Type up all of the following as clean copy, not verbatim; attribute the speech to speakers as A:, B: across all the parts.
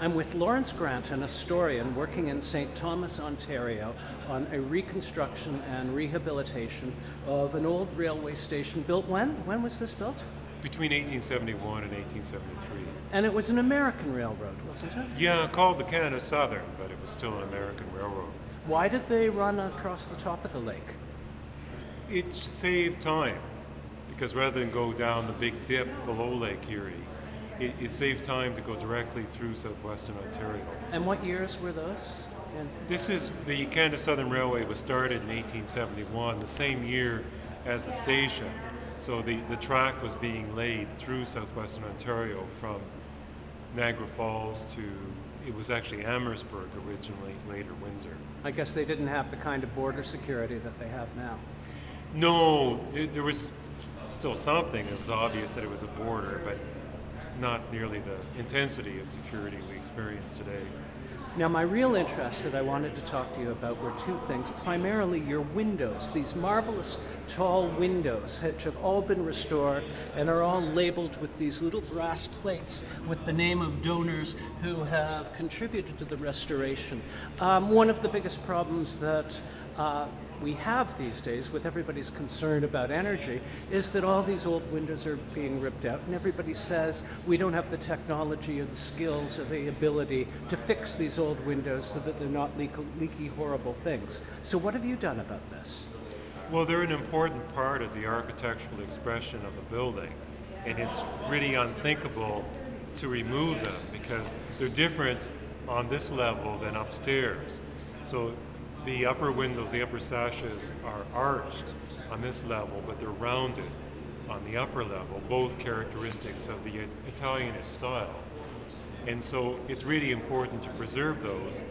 A: I'm with Laurence Grant, an historian working in St. Thomas, Ontario, on a reconstruction and rehabilitation of an old railway station built when? When was this built?
B: Between 1871 and 1873.
A: And it was an American railroad, wasn't it?
B: Yeah, called the Canada Southern, but it was still an American railroad.
A: Why did they run across the top of the lake?
B: It saved time, because rather than go down the big dip below Lake Erie, it saved time to go directly through southwestern Ontario.
A: And what years were those?
B: This is, the Canada Southern Railway was started in 1871, the same year as the station. So the track was being laid through southwestern Ontario from Niagara Falls to, it was actually Amherstburg originally, later Windsor.
A: I guess they didn't have the kind of border security that they have now.
B: No, there was still something. It was obvious that it was a border, but not nearly the intensity of security we experience today.
A: Now, my real interest that I wanted to talk to you about were two things. Primarily your windows, these marvelous tall windows, which have all been restored and are all labeled with these little brass plates with the name of donors who have contributed to the restoration. One of the biggest problems that we have these days, with everybody's concern about energy, is that all these old windows are being ripped out, and everybody says we don't have the technology or the skills or the ability to fix these old windows so that they're not leaky horrible things. So what have you done about this?
B: Well, they're an important part of the architectural expression of the building, and it's really unthinkable to remove them because they're different on this level than upstairs. So the upper windows, the upper sashes are arched on this level, but they're rounded on the upper level, both characteristics of the Italianate style. And so it's really important to preserve those.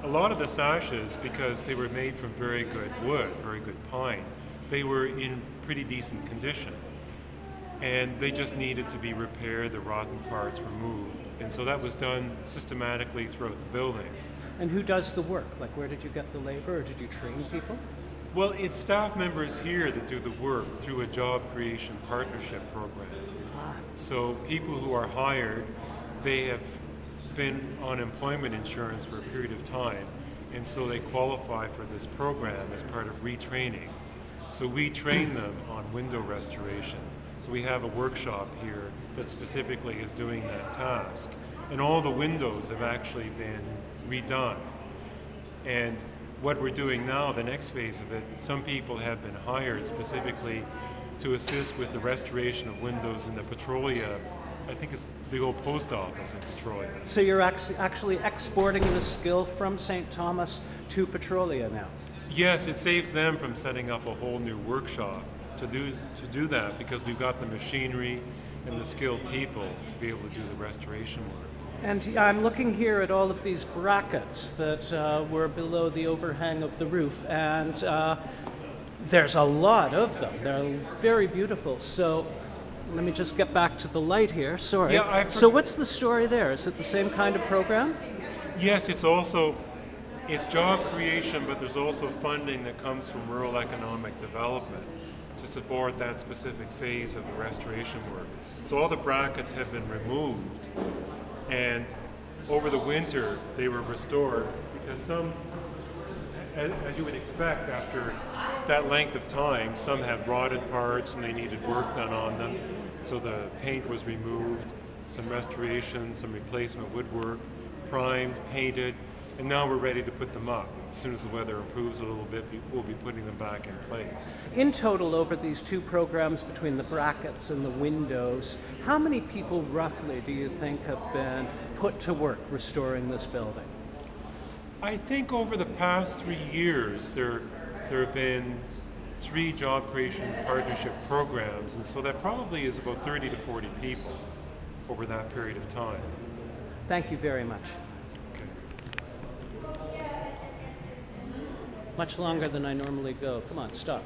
B: A lot of the sashes, because they were made from very good wood, very good pine, they were in pretty decent condition. And they just needed to be repaired, the rotten parts removed. And so that was done systematically throughout the building.
A: And who does the work? Like, where did you get the labor, or did you train people?
B: Well, it's staff members here that do the work through a job creation partnership program. So people who are hired, they have been on employment insurance for a period of time, and so they qualify for this program as part of retraining. So we train them on window restoration. So we have a workshop here that specifically is doing that task. And all the windows have actually been redone. And what we're doing now, the next phase of it, some people have been hired specifically to assist with the restoration of windows in the Petrolia, I think it's the old post office in Petrolia.
A: So you're actually exporting the skill from St. Thomas to Petrolia now?
B: Yes, it saves them from setting up a whole new workshop to do that, because we've got the machinery and the skilled people to be able to do the restoration work.
A: And I'm looking here at all of these brackets that were below the overhang of the roof, and there's a lot of them. They're very beautiful. So let me just get back to the light here. Sorry.
B: Yeah,
A: so what's the story there? Is it the same kind of program?
B: Yes, it's job creation, but there's also funding that comes from rural economic development to support that specific phase of the restoration work. So all the brackets have been removed, and over the winter they were restored, because some, as you would expect after that length of time, some had rotted parts and they needed work done on them. So the paint was removed, some restoration, some replacement woodwork, primed, painted, and now we're ready to put them up. As soon as the weather improves a little bit, we'll be putting them back in place.
A: In total, over these two programs, between the brackets and the windows, how many people roughly do you think have been put to work restoring this building?
B: I think over the past 3 years, there have been 3 job creation partnership programs, and so that probably is about 30 to 40 people over that period of time.
A: Thank you very much. Much longer than I normally go. Come on, stop.